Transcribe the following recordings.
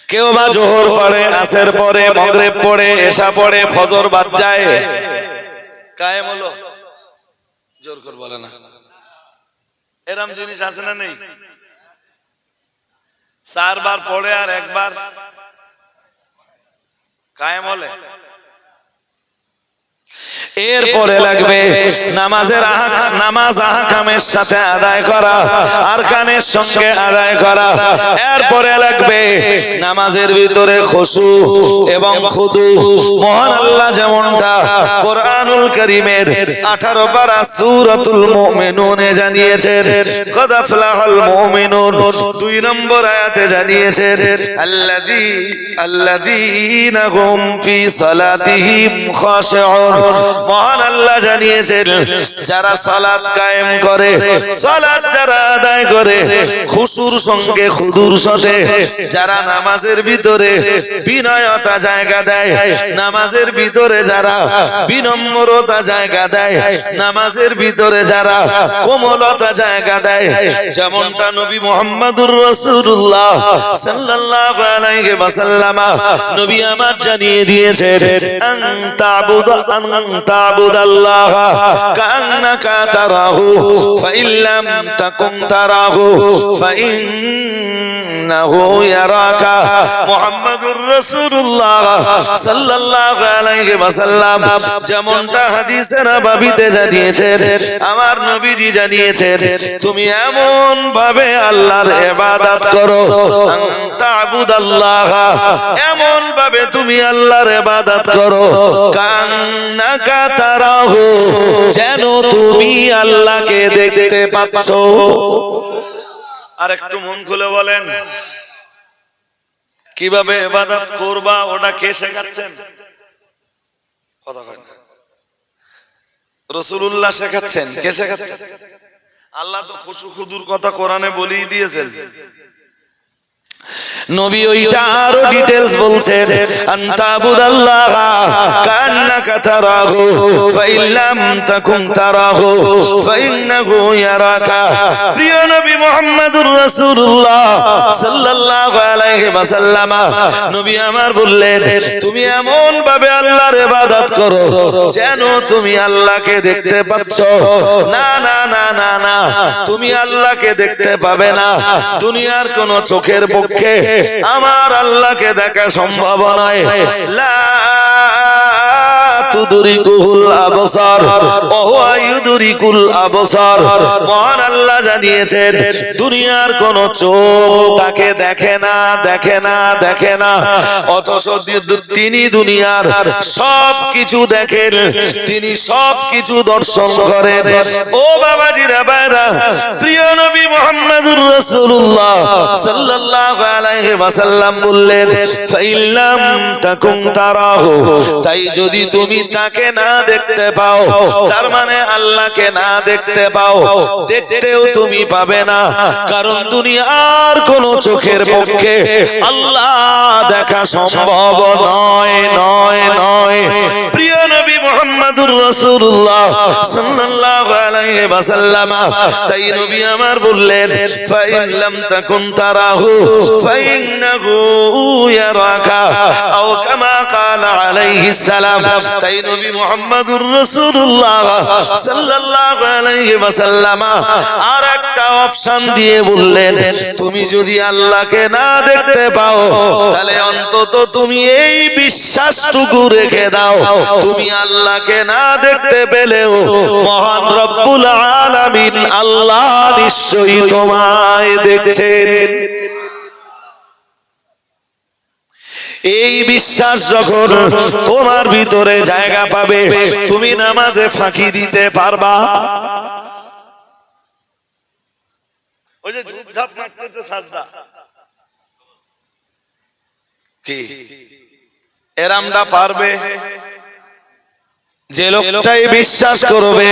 কেউ বা জোহর পড়ে, আসর পড়ে, মাগরিব পড়ে, এশা পড়ে, ফজর বাদ যায়, কায়েম হলো। জোর করে বলে না, এরম জিনিস আছে না নেই? 4 বার পড়ে আর একবার কায়েম হলে। এরপরে লাগবে নামাজ আহকামের সাথে আদায় করা, আরকানের সঙ্গে আদায় করা। এরপরে লাগবে নামাজের ভিতরে খুশু এবং খুদু। মহান আল্লাহ যেমনটা কোরআনুল কারীমের 18 পারা সূরাতুল মুমিনুনে জানিয়েছেন, কদ আফলাহাল মুমিনুন 2 নম্বর আয়াতে জানিয়েছেন, আল্লাযীনা হুম ফি সালাতিহিম খাশিউন। মহান আল্লাহ জানিয়েছেন, যারা সালাত কায়েম করে, সালাত যারা আদায় করে খুশুর সঙ্গে খুদুর সাথে, যারা নামাজের ভিতরে বিনয়তা জায়গা দেয়, নামাজের ভিতরে যারা বিনম্রতা জায়গা দেয়, নামাজের ভিতরে যারা কোমলতা জায়গা দেয়, যেমনটা নবী মুহাম্মদুর রাসূলুল্লাহ সাল্লাল্লাহু আলাইহি ওয়াসাল্লাম নবী আমার জানিয়ে দিয়েছেন, তা'বুদাল্লাহ কান্নাকা তারাহু ফাইল্লাম তাকুম তারাহু ফাইন্নাহু ইয়ারাকা। মুহাম্মদুর রাসূলুল্লাহ সাল্লাল্লাহু আলাইহি ওয়াসাল্লাম যেমনটা হাদিসে নববীতে জানিয়েছেন, আমার নবীজি জানিয়েছেন, তুমি এমন ভাবে আল্লাহর ইবাদত করো, তা'বুদাল্লাহ, এমন ভাবে তুমি আল্লাহর ইবাদত করো, কান্নাকা তারাহু, যেন তুমি আল্লাহকে দেখতে পাচ্ছ। আর একটু মন খুলে বলেন, কিভাবে ইবাদত করবা ওটা কে শেখাচ্ছেন? কথা কয় না। রাসূলুল্লাহ শেখাচ্ছেন? কে শেখাচ্ছেন? আল্লাহ তো খুশু খুদুর কথা কোরআনে বলেই দিয়েছেন। নবী ওইটা আরো ডিটেইলস বলছেন, আনতাবুদাল্লাহ কান্নাকা তারাহু ফাইল্লাম তাকুম তারাহু ফাইন্নাহু ইয়ারাকা। প্রিয় নবী মুহাম্মদুর রাসূলুল্লাহ সাল্লাল্লাহু আলাইহি ওয়াসাল্লাম নবী আমার বললেন, তুমি এমন ভাবে আল্লাহর ইবাদত করো যেন তুমি আল্লাহকে দেখতে পাচ্ছ। না না না না না, তুমি আল্লাহকে দেখতে পাবে না। দুনিয়ার কোন চোখের পক্ষে আমার আল্লাহকে দেখা সম্ভব নয়। লা তুদরিকুল আবসার ওয়া হুয়া ইউদরিকুল আবসার। মহান আল্লাহ জানিয়েছেন, দুনিয়ার কোন চোখ তাকে দেখে না, দেখে না, দেখে না, অথচ তিনি দুনিয়ার সব কিছু দেখেন, তিনি সব কিছু দর্শন করেন। ও বাবাজিরা ভাইরা, প্রিয় নবী মুহাম্মদুর রাসূলুল্লাহ সাল্লাল্লাহু আলাইহি ওয়াসাল্লাম বললেন, ফাইল্লাম তাকুম তারাহু, তাই যদি তুমি তাকে না দেখতে পাও, তার মানে আল্লাহকে না দেখতে পাও, দেখতেও তুমি পাবে না, কারণ দুনিয়ার কোন চোখের পক্ষে আল্লাহ দেখা সম্ভব নয়, নয়, নয়। প্রিয় নবী মুহাম্মদুর রাসূলুল্লাহ সাল্লাল্লাহু আলাইহি ওয়াসাল্লাম তাই নবী আমার বললেন, ফাইল্লাম তাকুন তারাহু ফাইন্নাহু ইয়ারাকা, আও কামা ক্বালা আলাইহিস সালাম। তাই নবী মুহাম্মদুর রাসূলুল্লাহ সাল্লাল্লাহু আলাইহি ওয়াসাল্লাম আর একটা অপশন দিয়ে বললেন, তুমি যদি আল্লাহকে না দেখতে পাও, তাহলে অন্তত তুমি এই বিশ্বাসটুকু রেখে দাও, তুমি আল্লাহকে না দেখতে পেলেও মহান রব্বুল আলামিন আল্লাহ নিশ্চয়ই তোমায় দেখছেন। এই বিশ্বাস যখন তোমার ভিতরে জায়গা পাবে, তুমি নামাজে ফাঁকি দিতে পারবা। ওই যে ঝুপঝাপ মারতেছে সাজদা, কি এরামটা পারবে? যে লোকটাই বিশ্বাস করবে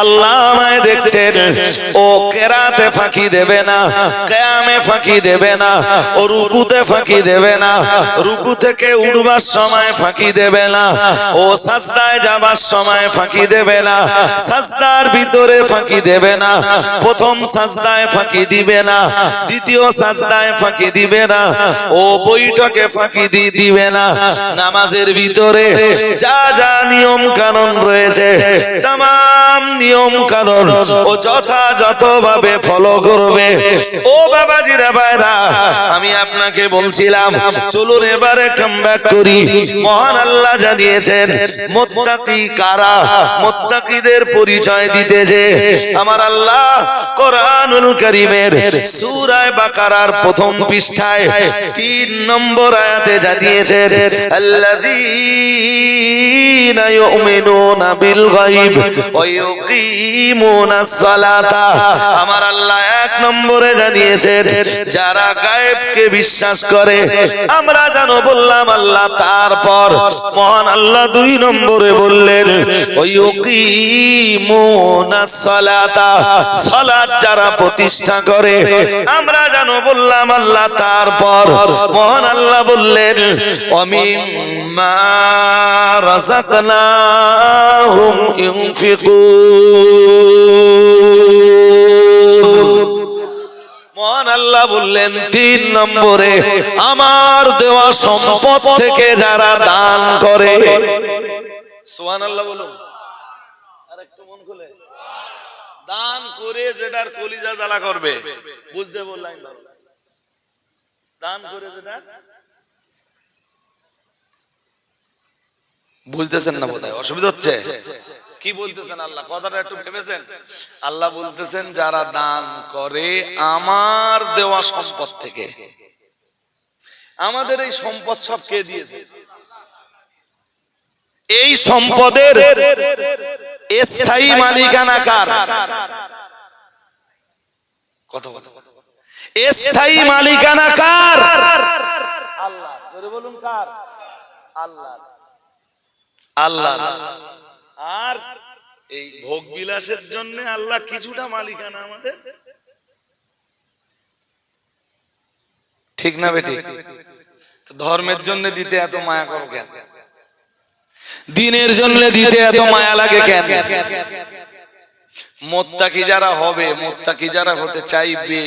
আল্লাহ আমায় দেখছেন, ও কেরাতে ফাঁকি দেবে না, কিয়ামে ফাঁকি দেবে না, ও রুকুতে ফাঁকি দেবে না, রুকু থেকে উঠবার সময় ফাঁকি দেবে না, ও সাজদায় যাবার সময় ফাঁকি দেবে না, সাজদার ভিতরে ফাঁকি দেবে না, প্রথম সাজদায় ফাঁকি দিবে না, দ্বিতীয় সাজদায় ফাঁকি দিবে না, ও বৈঠকে ফাঁকি দিবে না, নামাজের ভিতরে যা যা নিয়ম কানুন রয়েছে तमाम নিয়ম কানুন ও যথাযথভাবে ফলো করবে। ও বাবাজিরা ভাইরা, আমি আপনাকে বলছিলাম চলুন এবারে কামব্যাক করি। মহান আল্লাহ জানিয়েছেন মুত্তাকি কারা, মুত্তাকিদের পরিচয় দিতেছে আমার আল্লাহ কোরআনুল কারীমের সূরা বাকারার প্রথম পৃষ্ঠায় 3 নম্বর আয়াতে জানিয়েছেন আল্লাযীনা ইউমিনুনা বিল গায়ব ওয়া ইউকিমুনাস সালাতা। আমার আল্লাহ 1 নম্বরে জানিয়েছেন যারা গায়েবকে বিশ্বাস করে। আমরা জানো বললাম আল্লাহ, তারপর মহান আল্লাহ 2 নম্বরে বললেন ওয়া ইউকিমুনাস সালাতা, সালাত যারা প্রতিষ্ঠা করে। আমরা জানো বললাম আল্লাহ, তারপর মহান আল্লাহ বললেন ওয়া মিম্মা রাযাকনাহুম ইউনফিকুন। মহান আল্লাহ বললেন 3 নম্বরে আমার দেওয়া সম্পদ থেকে যারা দান করে। সুবহানাল্লাহ বলুন আর একটু মন খুলে। দান করে যেটার কলিজা জ্বালা করবে, বুঝতে বললাম দান করে যেটা বুঝতেছেন না, বোধহয় অসুবিধা হচ্ছে। কি বলতেছেন আল্লাহ, কথাটা একটু ভেবেছেন? আল্লাহ বলতেছেন যারা দান করে আমার দেওয়া সম্পদ থেকে। আমাদের এই সম্পদ সব কে দিয়েছে? এই সম্পদের স্থায়ী মালিকানা কার? কত কত স্থায়ী মালিকানা কার? আল্লাহ। জোরে বলুন কার? আল্লাহ। আল্লাহ। আর এই ভোগ বিলাসের জন্য আল্লাহ কিছুটা মালিকানা আমাদের, ঠিক না বেটি? ধর্মের জন্য দিতে এত মায়া করো কেন? দিনের জন্য দিতে এত মায়া লাগে কেন? মুত্তাকি যারা হবে, মুত্তাকি যারা হতে চাইবে,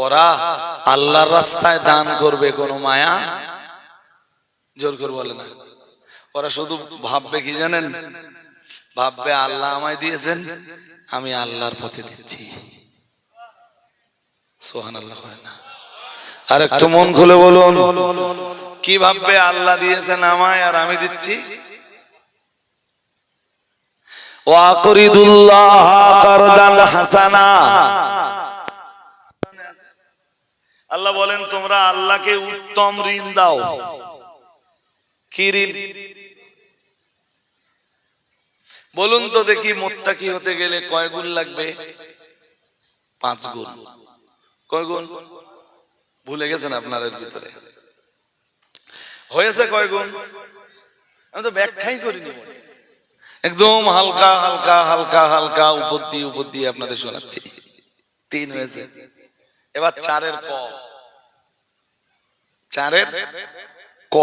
ওরা আল্লাহর রাস্তায় দান করবে, কোনো মায়া জোর করে বলে না। ওরা শুধু ভাববে কি জানেন? ভাববে আল্লাহ আমায় দিয়েছেন, আমি আল্লাহর পথে দিচ্ছি। সুবহানাল্লাহ হয় না? আর একটু মন খুলে বলুন, কি ভাববে? আল্লাহ দিয়েছেন আমায় আর আমি দিচ্ছি। ওয়াকরিদুল্লাহ কারদান হাসানা। আল্লাহ বলেন তোমরা আল্লাহকে উত্তম ঋণ দাও। কি ঋণ? বলুন তো দেখি, মুত্তাকি হতে গেলে কয় গুণ লাগবে? 5 গুণ। কয় গুণ ভুলে গেছেন আপনাদের ভিতরে? হয়েছে কয় গুণ? আমি তো ব্যাখ্যাই করিনি, একদম হালকা হালকা হালকা হালকা উপর দিয়ে আপনাদের শোনাচ্ছি। 3 হয়েছে, এবার 4-এর ক। 4-এর ক।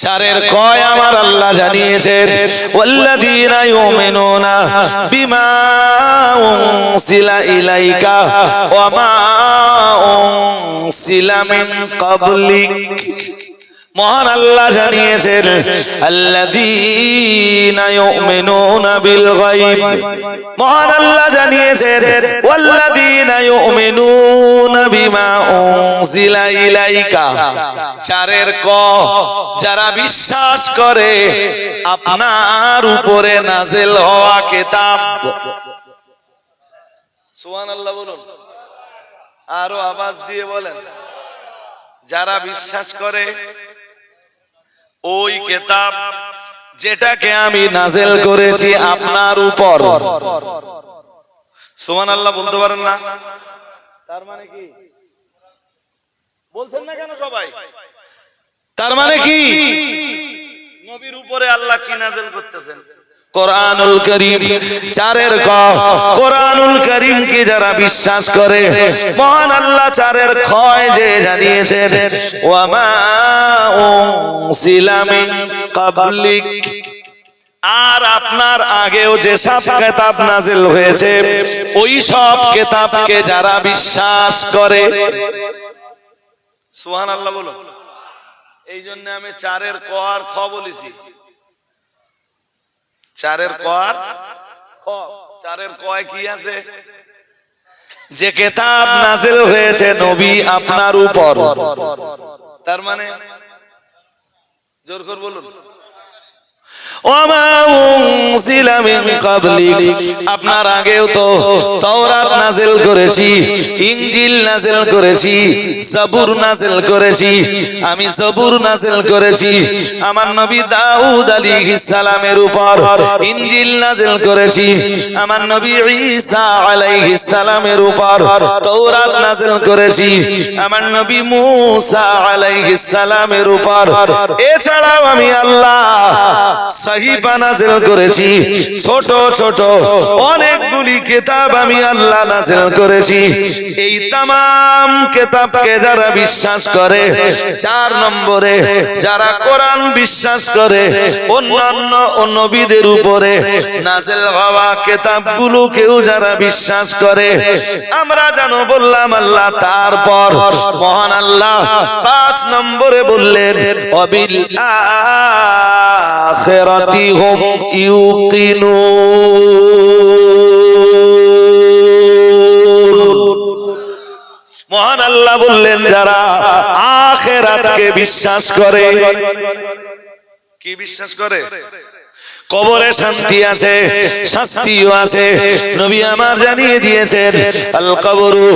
4-এর কয় আমার আল্লাহ জানিয়েছেন ওয়াল্লাযীনা ইউমিনুনা বিমা উনজিলা ইলাইকা ওয়া মা উনজিলা মিন ক্বাবলিক। মহান আল্লাহ জানিয়েছেন আল্লাযীনা ইউমিনুনা বিল গায়ব। মহান আল্লাহ জানিয়েছেন ওয়াল্লাযীনা ইউমিনুনা বিমা উনজিলা ইলাইকা। 4-এর ক, যারা বিশ্বাস করে আপনার উপরে নাযিল হওয়া কিতাব। সুবহানাল্লাহ বলুন, আরো আওয়াজ দিয়ে বলেন। যারা বিশ্বাস করে ওই কিতাব যেটাকে আমি নাযিল করেছি আপনার উপর। সুবহানাল্লাহ বলতে পারেন না? তার মানে কি বলছেন না কেন সবাই? তার মানে কি নবীর উপরে আল্লাহ কি নাযিল করতেছেন? কোরআনুল কারীম। চারের ক, কোরআনুল কারীম কে যারা বিশ্বাস করে, মহান আল্লাহ চারের ক্ষয় যে জানিয়েছেন, ওয়া মা উনসিলা মিন ক্বাবলিক, আর আপনার আগেও যে সব কিতাব নাযিল হয়েছে ওই সব কিতাবকে যারা বিশ্বাস করে। সুবহানাল্লাহ বলো। এই জন্য আমি চারের ক আর খ বলেছি। চারের ক আর খ। চারের কয় কি আছে? যে কিতাব নাযিল হয়েছে নবী আপনার উপর, তার মানে জোর করে বলুন, আপনার আগেও তো তাওরাত নাযিল করেছি, ইনজিল নাযিল করেছি, জাবুর নাযিল করেছি। আমি জাবুর নাযিল করেছি আমার নবী দাউদ আলাইহিস সালামের উপর, ইনজিল নাযিল করেছি আমার নবী ঈসা আলাইহিস সালামের উপর, তাওরাত নাযিল করেছি আমার নবী মূসা আলাইহিস সালামের উপর। এছাড়াও আমি আল্লাহ সহিফা নাযিল করেছি, ছোট ছোট অনেকগুলি কিতাব আমি আল্লাহ নাযিল করেছি। এই तमाम কিতাবকে যারা বিশ্বাস করে, চার নম্বরে যারা কোরআন বিশ্বাস করে, অন্যান্য নবীদের উপরে নাযিল হওয়া কিতাবগুলোকেও যারা বিশ্বাস করে, আমরা জানো বললাম আল্লাহ। তারপর মহান আল্লাহ 5 নম্বরে বললেন, অবিল আখিরাতি হুম ইউকিনুন। মহান আল্লাহ বললেন যারা আখিরাতকে বিশ্বাস করে। কি বিশ্বাস করে? কবরে শান্তি আছে, শাস্তিও আছে। নবী আমার জানিয়ে দিয়েছেন, আল কবরু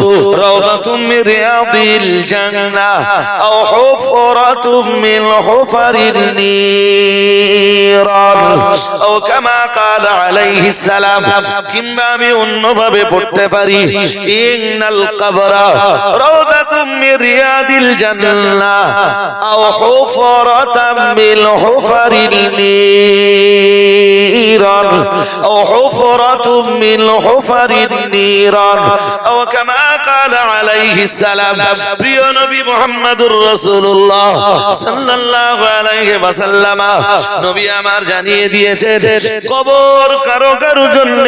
রাউদাতুম মিন রিয়াদিল জান্নাহ আও হুফরাতুম মিন হুফারিন নিরান আও কামা ক্বালা আলাইহিস সালাম। কিংবা আমি অন্যভাবে পড়তে পারি, ইন্নাল কবরা রাউদাতুম মিন রিয়াদিল জান্নাহ আও হুফরাতুম মিন হুফারিন নিরান আও হুফরাতুম মিন হুফারিন নিরান আও কামা ক্বালা আলাইহিস সালাম। প্রিয় নবী মুহাম্মদুর রাসূলুল্লাহ সাল্লাল্লাহু আলাইহি ওয়াসাল্লাম নবী আমার জানিয়ে দিয়েছেন, কবর কারো কারো জন্য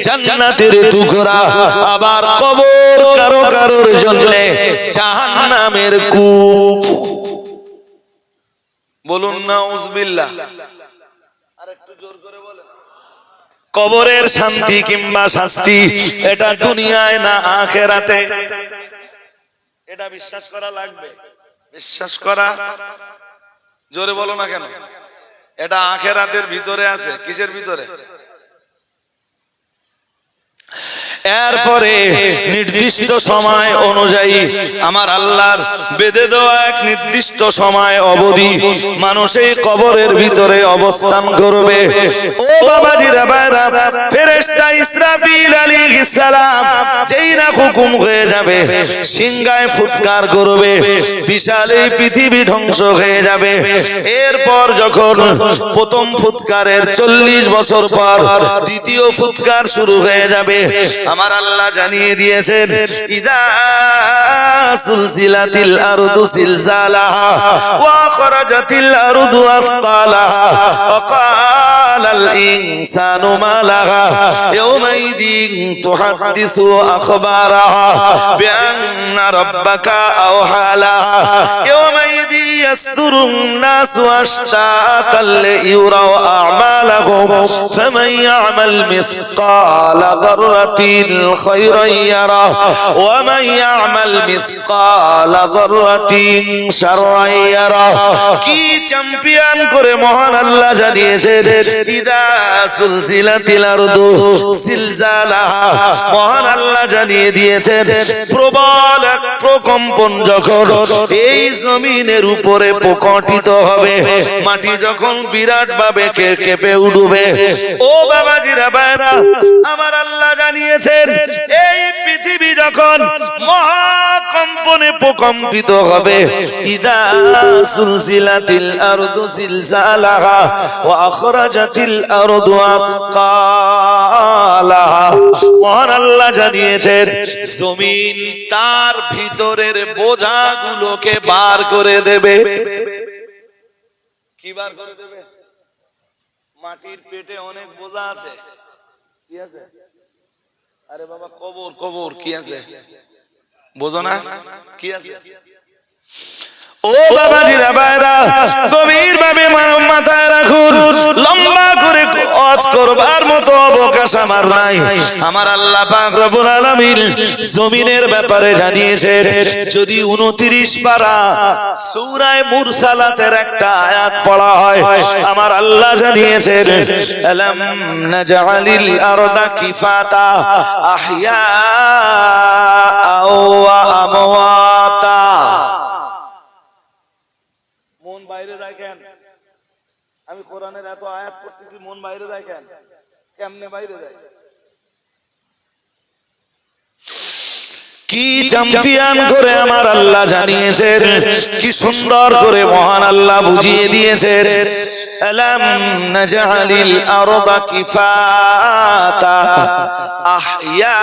জান্নাতের টুকরা, আবার কবর কারো কারোর জন্য জাহান্নামের কূপ। বলুন নাউযুবিল্লাহ। আরেকটু জোর করে বলেন। কবরের শান্তি কিংবা শাস্তি এটা দুনিয়ায় না আখিরাতে, এটা বিশ্বাস করা লাগবে। বিশ্বাস করা, জোরে বলো না কেন? এটা আখিরাতের ভিতরে আছে। কিসের ভিতরে? এরপরে নির্দিষ্ট সময় অনুযায়ী আমার আল্লাহর বেঁধে দেওয়া এক নির্দিষ্ট সময় অবধি মানুষ এই কবরের ভিতরে অবস্থান করবে। ও বাবাজিরা ভাইরা, ফেরেশতা ইসরাফিল আলাইহিস সালাম যেই না হুকুম হয়ে যাবে, সিংহায় ফুৎকার করবে, বিশাল এই পৃথিবী ধ্বংস হয়ে যাবে। এরপর যখন প্রথম ফুৎকারের 40 বছর পর দ্বিতীয় ফুৎকার শুরু হয়ে যাবে, আমার আল্লাহ জানিয়ে দিয়েছেন, ইদা সুলসিলাতিল আরদু সিলসালাহা ওয়া খরাজাতিল আরদু আসকালাহা ওয়া ক্বালাল ইনসানু মা লাহা ইয়াওমাইদিন তুহাদ্দিসু আখবারাহা বিআন্না রাব্বাকা আওহা লাহা ইয়াওমাইদিন ইয়াসদুরুন নাসু আশতাতাল লিইউরাউ আ'মালাহুম ফামান ইয়া'মাল মিসকালা যাররাতিন খায়রান ইয়ারা ওয়া মান ইয়া'মাল মিসকালা যাররাতিন শাররান ইয়ারা। কি চ্যাম্পিয়ন করে মহান আল্লাহ জানিয়েছেন, ইদা সুলসিলাতিল আরদু সিলসালাহা। মহান আল্লাহ জানিয়ে দিয়েছেন, প্রবল এক প্রকম্পন যখন এই জমিনের উপরে প্রকটিত হবে, মাটি যখন বিরাট ভাবে কেঁপে উঠবে। ও বাবাজিরা ভাইরা, আমার আল্লাহ জানিয়েছেন, এই পৃথিবী যখন মহাকম্প কম্পনে প্রকম্পিত হবে। ইদা সুলসিলাতিল আরদু জিলজালাহা ওয়া আখরাজাতিল আরদু আথকালাহা। মহান আল্লাহ জানিয়েছেন জমিন তার ভিতরের বোঝাগুলোকে বার করে দেবে। কি বার করে দেবে? মাটির পেটে অনেক বোঝা আছে, কি আছে? আরে বাবা কবর কবর কি আছে বোঝো না? কি আছে? ও বাবাজিরা ভাইরা গভীর ভাবে মাথায় রাখুন, লম্বা করে ওয়াজ করবার মতো অবকাশ আমার নাই। আমার আল্লাহ পাক রব্বুল আলামিন জমিনের ব্যাপারে জানিয়েছেন, যদি 29 পারা সূরা মুরসালাতের একটা আয়াত পড়া হয়, আমার আল্লাহ জানিয়েছেন আলাম নাজআলিল আরদা কিফাতা আহইয়া ওয়া আমওয়াতা। মন বাইরে রাখেন, আমি কোরআনের এত আয়াত পড়তেছি, মন বাইরে রাখেন, কেমনে বাইরে যায়? কি চ্যাম্পিয়ন করে আমার আল্লাহ জানিয়েছেন, কি সুন্দর করে মহান আল্লাহ বুঝিয়ে দিয়েছেন। আলাম নাজআলিল আরদা কিফাতা আহইয়া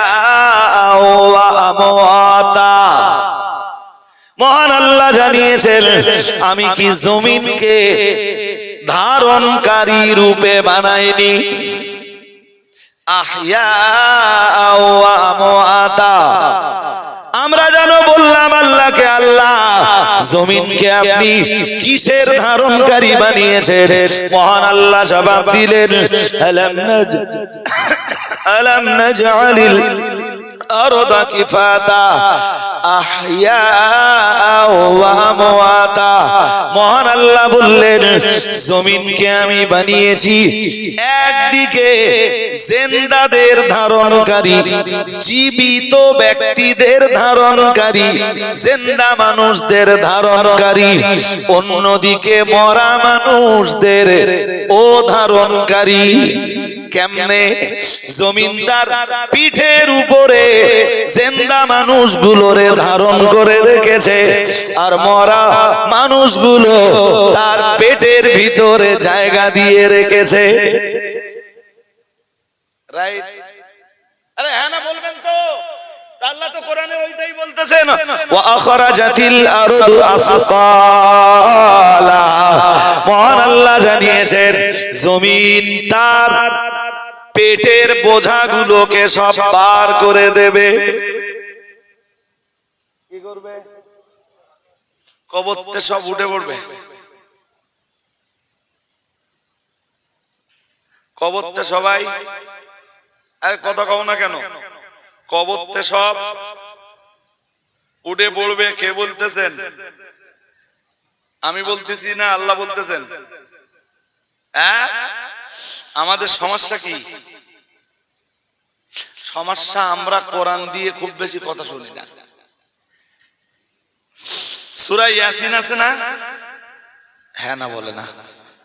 ওয়া আমওয়াতা। মহান আল্লাহ জানিয়েছেন আমি কি জমিনকে ধারণকারী রূপে বানাইনি। আহইয়া ওয়া আমওয়াতা, আমরা জানো বললাম আল্লাহকে, আল্লাহ জমিনকে আপনি কিসের ধারণকারী বানিয়েছেন? মহান আল্লাহ জবাব দিলেন আলাম নাজআলিল আরদা কিফাতা আহইয়া ওয়া আমওয়াতা। মহান আল্লাহ বললেন জমিনকে আমি বানিয়েছি একদিকে জিন্দাদের ধারণকারী, জীবিত ব্যক্তিদের ধারণকারী, জিন্দা মানুষদের ধারণকারী, অন্যদিকে মরা মানুষদের ও ধারণকারী। কেমনে? জমিনদার পিঠের উপরে জিন্দা মানুষগুলোরে ধারণ করে রেখেছে, আর মরা মানুষগুলো তার পেটের ভিতরে জায়গা দিয়ে রেখেছে। রাইট? আরে হ্যাঁ না বলবেন তো? আল্লাহ তো কোরআনে ওইটাই বলতেছেন, ওয়া আখরাজাতিল আরদু আসকালা। মহান আল্লাহ জানিয়েছেন জমিন তার পেটের বোঝাগুলোকে সব বার করে দেবে। কি করবে? কবরতে সব উঠে পড়বে। কবরতে সবাই, আরে কথা কও না কেন? কবরতে সব উঠে পড়বে। কে বলতেছেন? আমি বলতেছি না, আল্লাহ বলতেছেন। হ্যাঁ, আমাদের সমস্যা কি? সমস্যা আমরা কোরআন দিয়ে খুব বেশি কথা শুনি না। সূরা ইয়াসিন আছে না? হ্যাঁ না বলে না,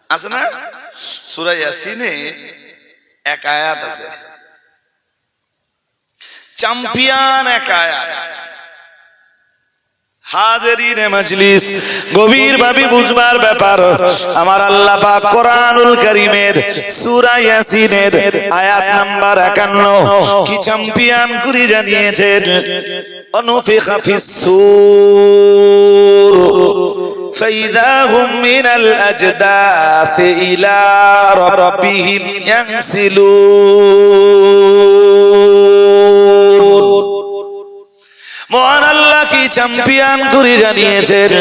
আছে না? সূরা ইয়াসিনে এক আয়াত আছে, চ্যাম্পিয়ন এক আয়াত। হাজিরিনে মজলিস গভীর ভাবে বুঝবার ব্যাপার। আমার আল্লাহ পাক কোরআনুল কারীমের সূরা ইয়াসিনের আয়াত নাম্বার 51 কি চ্যাম্পিয়ন করে জানিয়েছেন, অনুফিখা ফিস সূর ফাইদা হুম মিনাল আজদাথ ইলা রাব্বিহিম ইয়ানসিলুন। মহান আল্লাহ কি চ্যাম্পিয়ন করে জানিয়েছেন,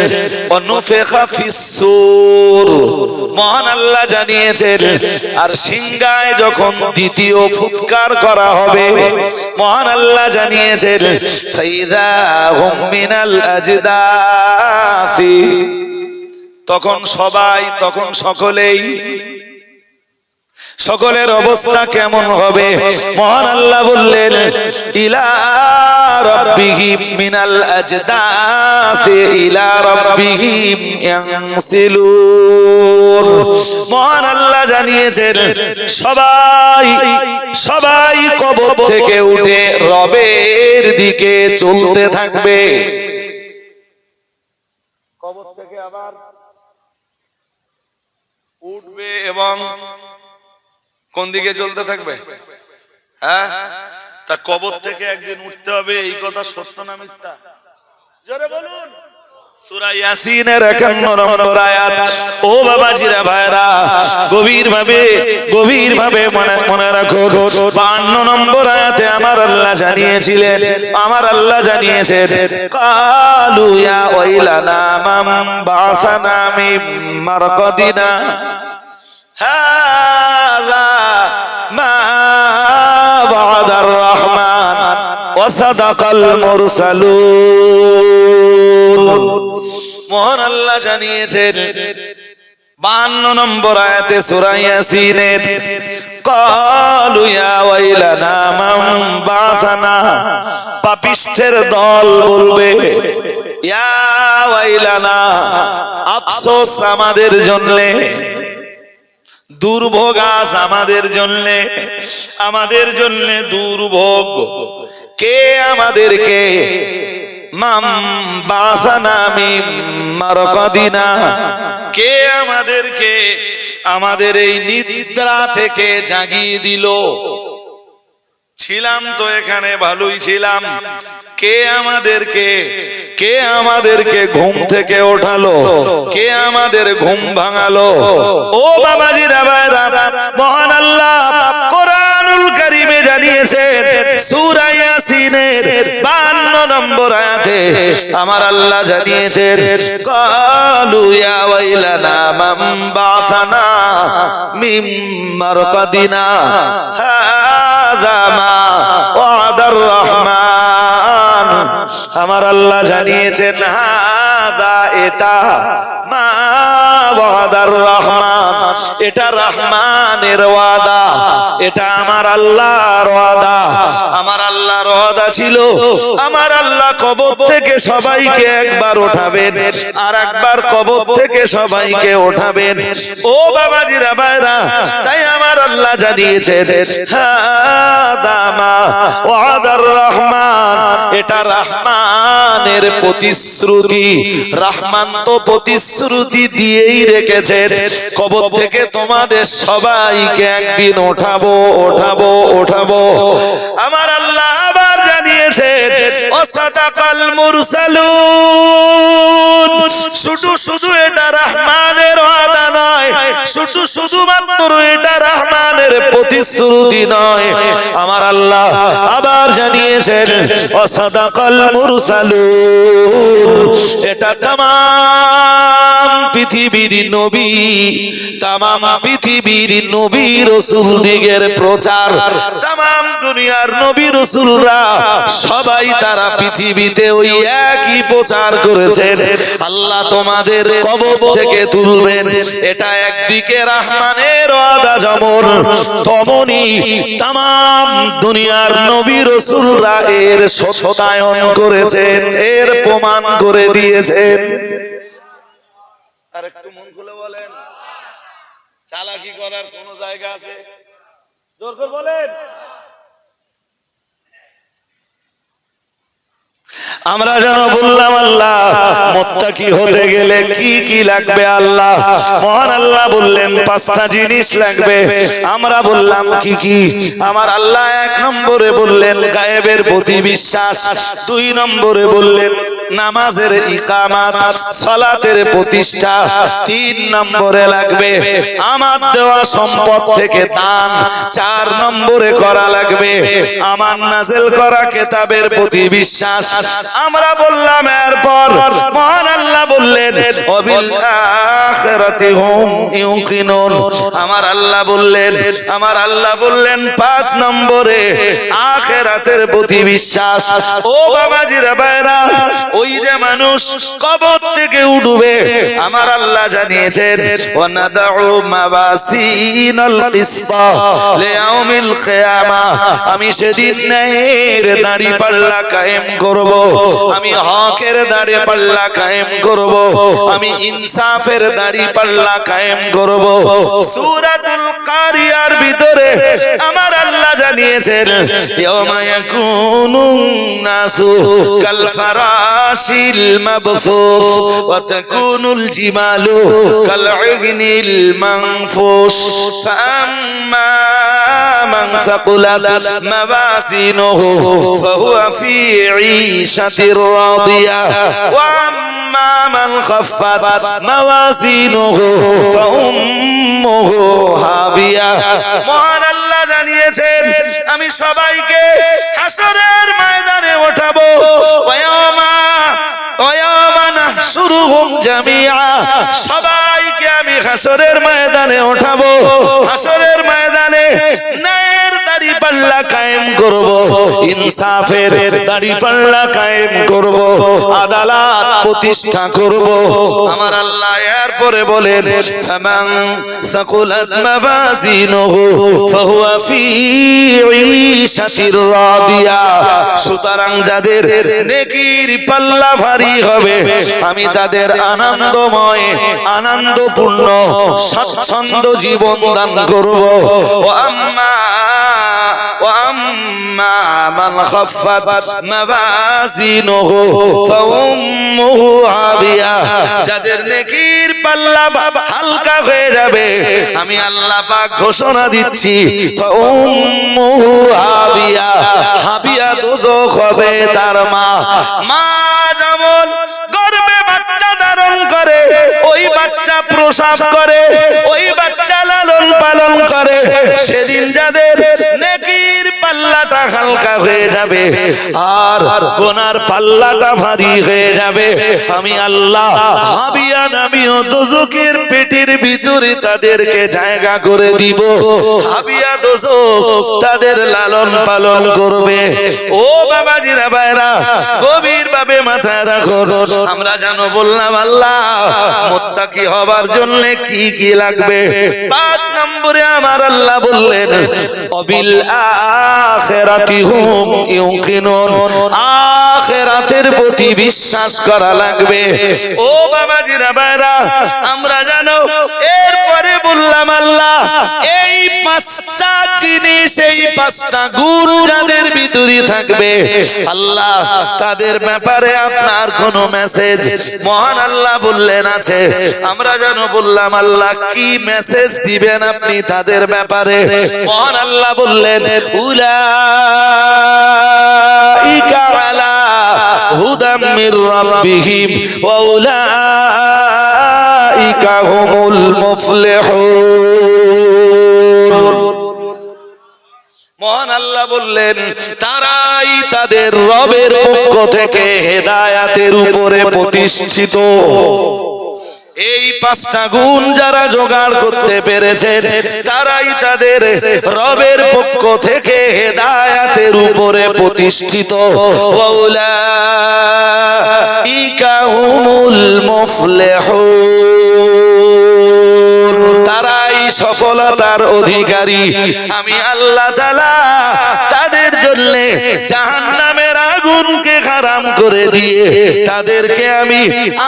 অনুফিখা ফিস সূর। মহান আল্লাহ জানিয়েছেন আর সিংহায় যখন দ্বিতীয় ফুৎকার করা হবে, মহান আল্লাহ জানিয়েছেন ফাইদা হুম মিনাল আজদাথি, তখন সবাই, তখন সকলেই, সকলের অবস্থা কেমন হবে? মহান আল্লাহ বললেন ইলা রাব্বিহিম মিনাল আজদাথি ইলা রাব্বিহিম ইয়ানসিলুন। মহান আল্লাহ জানিয়েছেন সবাই সবাই কবর থেকে উঠে রবের দিকে চলতে থাকবে। কবর থেকে আবার উঠবে এবং কোন দিকে চলতে থাকবে? হ্যাঁ, তা কবর থেকে একদিন উঠতে হবে, এই কথা সত্য না মিথ্যা? জোরে বলুন। সূরা ইয়াসিনের 51 নম্বর আয়াত। ও বাবাজিরা ভাইরা, গভীরভাবে মনে রাখো। 52 নম্বর আয়াতে আমার আল্লাহ জানিয়েছেন, কালু ইয়া ওয়াইলানা মান বাসানা মিন মারকাদিনা হাযা মা ওয়াদার রহমান ওয়া সাদাকাল মুরসালুন। মহান আল্লাহ জানিয়েছেন 52 নম্বর আয়াতে সূরা ইয়াসিনের, কালু ইয়া ওয়াইলানা মান বাসানা, পাপিষ্ঠের দল বলবে, ইয়া ওয়াইলানা, আফসোস আমাদের জন্যে, দুর্ভোগ আজ আমাদের জন্যে দুর্ভোগ। কে আমাদেরকে মাম বাসানা মিন মারকাদিনা, কে আমাদেরকে আমাদের এই নিদ্রা থেকে জাগিয়ে দিল? ছিলাম তো এখানে, ভালোই ছিলাম। কে আমাদেরকে ঘুম থেকে ওঠালো? কে আমাদের ঘুম ভাঙালো? ও বাবাজিরা ভাইরা, মহান আল্লাহ কোরআনুল কারীমে জানিয়েছেন সূরা ইয়াসিনের 52 নম্বর আয়াতে আমার আল্লাহ জানিয়েছেন, কালু ইয়া ওয়াইলানা মান বাসানা মিন মারকাদিনা হাযা মা ওয়াদার রহমান। আমার আল্লাহ জানিয়েছেন, হাদা, এটা, মা ওয়াদার রহমান, এটা রহমানের ওয়াদা, এটা আমার আল্লাহর ওয়াদা। আমার আল্লাহর ওয়াদা ছিল, আমার আল্লাহ কবর থেকে সবাইকে একবার ওঠাবেন, আর একবার কবর থেকে সবাইকে ওঠাবেন। ও বাবাজিরা ভাইরা, তাই আমার আল্লাহ জানিয়েছেন, হাদা মা ওয়াদার রহমান, এটা রহমানের প্রতিশ্রুতি। রহমান তো প্রতিশ্রুতি দিয়েই রেখেছেন, কবর থেকে তোমাদের সবাইকে একদিন ওঠাবো। আমার আল্লাহ আবার জানিয়েছেন, ওয়াসাদাকাল মুরসালুন। শুধু এটা রহমানের ওয়াদা নয়, শুধুমাত্র এটা রহমানের প্রতিশ্রুতি নয়, আমার আল্লাহ আবার জানিয়েছেন, ওয়াসাদাকাল মুরসালুন। এটা তামাম পৃথিবীর নবী রাসূল দিগের প্রচার। তামাম দুনিয়ার নবী রাসূলরা সবাই তারা পৃথিবীতে ওই একই প্রচার করেছেন, আল্লাহ তোমাদের কবর থেকে তুলবেন। এটা একদিকে রহমানের ওয়াদা যেমন, তেমনি তামাম দুনিয়ার নবী রাসূলরা এর সত্যায়ন করেছেন, এর প্রমাণ করে দিয়েছেন। আর একটু মন খুলে বলেন, চালাকি করার কোন জায়গা আছে? জোর করে বলেন। আমরা যেন বললাম, আল্লাহ মুত্তাকি হতে গেলে কি কি লাগবে? আল্লাহ মহান আল্লাহ বললেন 5টা জিনিস লাগবে। আমরা বললাম কি কি? আমার আল্লাহ 1 নম্বরে বললেন গায়েবের প্রতি বিশ্বাস, 2 নম্বরে বললেন নামাজের ইকামাত, সালাতের প্রতিষ্ঠা, 3 নম্বরে লাগবে আমার দেওয়া সম্পদ থেকে দান, 4 নম্বরে করা লাগবে আমার নাযিল করা কিতাবের প্রতি বিশ্বাস। আমরা বললাম এরপর মহান আল্লাহ বললেন ওয়াবিল আখিরাতি হুম ইউকিনুন। আমার আল্লাহ বললেন 5 নম্বরে আখিরাতের প্রতি বিশ্বাস। ও বাবাজিরা ভাইরা, ওই যে মানুষ কবর থেকে উঠবে, আমার আল্লাহ জানিয়েছেন ওয়ানাদউ মাওয়াসিনাল কিসতা লিয়াউমিল কিয়ামাহ। আমি সেদিন ন্যায়ের দাঁড়িপাল্লা কায়েম করব, আমি হকের দাঁড়িপাল্লা কায়েম করব, আমি ইনসাফের দাঁড়িপাল্লা কায়েম করব। সূরাতুল কারিয়ার ভিতরে আমার আল্লাহ জানিয়েছেন ইয়াউমা ইয়াকুনুন নাসু কাল ফারাশ কালওয়াশিল মাবথুস ওয়া তাকুনুল জিমালু কালউগনিল মানফুস ফাআম্মা মান সাকুলাত মাওয়াজিনুহু ফাহুয়া ফি ঈশাতির রাদিয়া ওয়া আম্মা মান খাফফাত মাওয়াজিনুহু ফাউম্মুহু হাবিয়া। মহান আল্লাহ জানিয়েছেন আমি সবাইকে হাসরের ময়দানে ওঠাবো। ওয়ায়ামা নাহশুরুহুম জামিআ, সবাইকে আমি হাসরের ময়দানে ওঠাবো। হাসরের ময়দানে ন্যায়ের দাড়িপাল্লা কায়েম করব, ইনসাফের দাড়িপাল্লা কায়েম করব, আদালত প্রতিষ্ঠা করব। আমার আল্লাহ এরপরে বলেন ফামান সাকুলাত মাওয়াজিনুহু ফাহুয়া ফি ঈশাতির রাদিয়া। সুতরাং যাদের নেকির পাল্লা ভারী হবে আমি তাদের আনন্দময় আনন্দপূর্ণ স্বচ্ছন্দ জীবন দান করব। ওয়া আম্মা মান খাফফাত মাওয়াজিনুহু ফাউম্মুহু হাবিয়া। যাদের নেকির পাল্লা হালকা হয়ে যাবে আমি আল্লাহ পাক ঘোষণা দিচ্ছি ফাউম্মুহু হাবিয়া। হাবিয়া দোজখ হবে তার মা। মা যেমন গর্ভে বাচ্চা ধারণ করে, ওই বাচ্চা প্রসব করে, ওই বাচ্চা লালন পালন করে, সেদিন যাদের নেকির পাল্লাটা হালকা হয়ে যাবে আর গুনার পাল্লাটা ভারী হয়ে যাবে আমি আল্লাহ হাবিয়া নামীয় দোজখের পেটের ভিতরে তাদেরকে জায়গা করে দিব। হাবিয়া দোজখ তাদের লালন পালন করবে। ও বাবাজিরা ভাইরা গভীর ভাবে মাথায় রাখো। আমরা জানো বললাম আল্লাহ মুত্তাকি হবার জন্য কি কি লাগবে। 5 নম্বরে আমার আল্লাহ বললেন অবিল আখিরাতি হুম ইউকিনুন, আখিরাতের প্রতি বিশ্বাস করা লাগবে। ও বাবাজিরা ভাইরা আমরা জানো এরপরে বললাম আল্লাহ এই 5টা জিনিস, এই 5টা গুণ যাদের ভিতরে থাকবে আল্লাহ তাদের ব্যাপারে আপনার কোন মেসেজ মহান আল্লাহ বললেন আছে। আমরা জানো বললাম আল্লাহ কি মেসেজ দিবেন আপনি তাদের ব্যাপারে। মহান আল্লাহ বললেন উলাইকা আলা হুদাম মির রাব্বিহিম ওয়া উলাইকা হুমুল মুফলিহুন। মহান আল্লাহ বললেন তারাই তাদের রবের পক্ষ থেকে হেদায়াতের উপরে প্রতিষ্ঠিত। এই 5টা গুণ যারা জোগাড় করতে পেরেছেন তারাই তাদের রবের পক্ষ থেকে হেদায়াতের উপরে প্রতিষ্ঠিত। উলাইকা হুমুল মুফলিহুন, তারাই সফলতার অধিকারী। আমি আল্লাহ তাআলা তাদের জন্য জাহান্নামের আগুনকে হারাম করে দিয়ে তাদেরকে আমি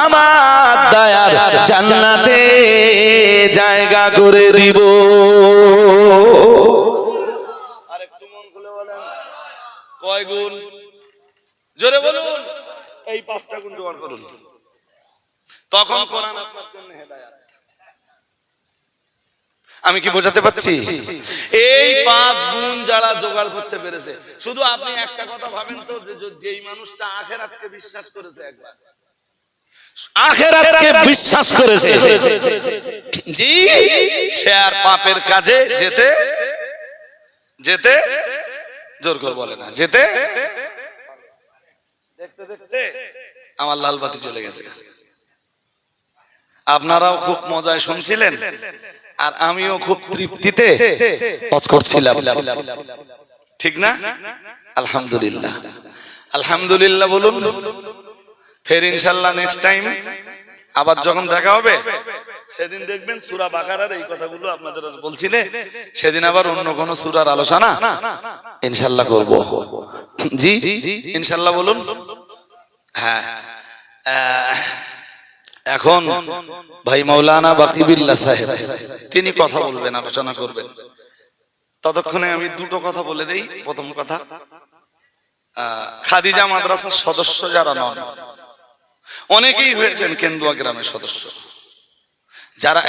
আমার দয়ার জান্নাতে জায়গা করে দিব। আরেকটু মন খুলে বলেন কয় গুণ? জোরে বলুন। এই 5টা গুণ জোগাড় করুন, তখন কোরআন আপনার জন্য হেদায়েত। আমি কি বোঝাতে পারছি? এই 5 গুণ যারা জোগাড় করতে পেরেছে, শুধু আপনি একটা কথা ভাবেন তো, যেই মানুষটা আখিরাতকে বিশ্বাস করেছে, একবার আখিরাতকে বিশ্বাস করেছে জি, সে আর পাপের কাজে যেতে যেতে জোর করে বলে না, যেতে দেখতে দেখতে আমার লাল বাতি চলে গেছে। আপনারাও খুব মজায় শুনছিলেন আর আমিও খুব তৃপ্তিতে কাজ করছিলাম, ঠিক না? আলহামদুলিল্লাহ, আলহামদুলিল্লাহ বলুন। ফের ইনশাআল্লাহ নেক্সট টাইম আবার যখন দেখা হবে সেদিন দেখবেন সূরা বাকারার এই কথাগুলো আপনাদের বলছিলে, সেদিন আবার অন্য কোন সূরার আলোচনা ইনশাআল্লাহ করব। জি ইনশাআল্লাহ বলুন। হ্যাঁ, এখন ভাই মাওলানা বাকিবিল্লাহ সাহেব তিনি কথা বলবেন, আলোচনা করবেন। ততক্ষণে আমি দুটো কথা বলে দেই। প্রথম কথা, খাদিজা মাদ্রাসার সদস্য যারা নন অনেকেই হয়েছেন কেন্দুয়া গ্রামের সদস্য, যারা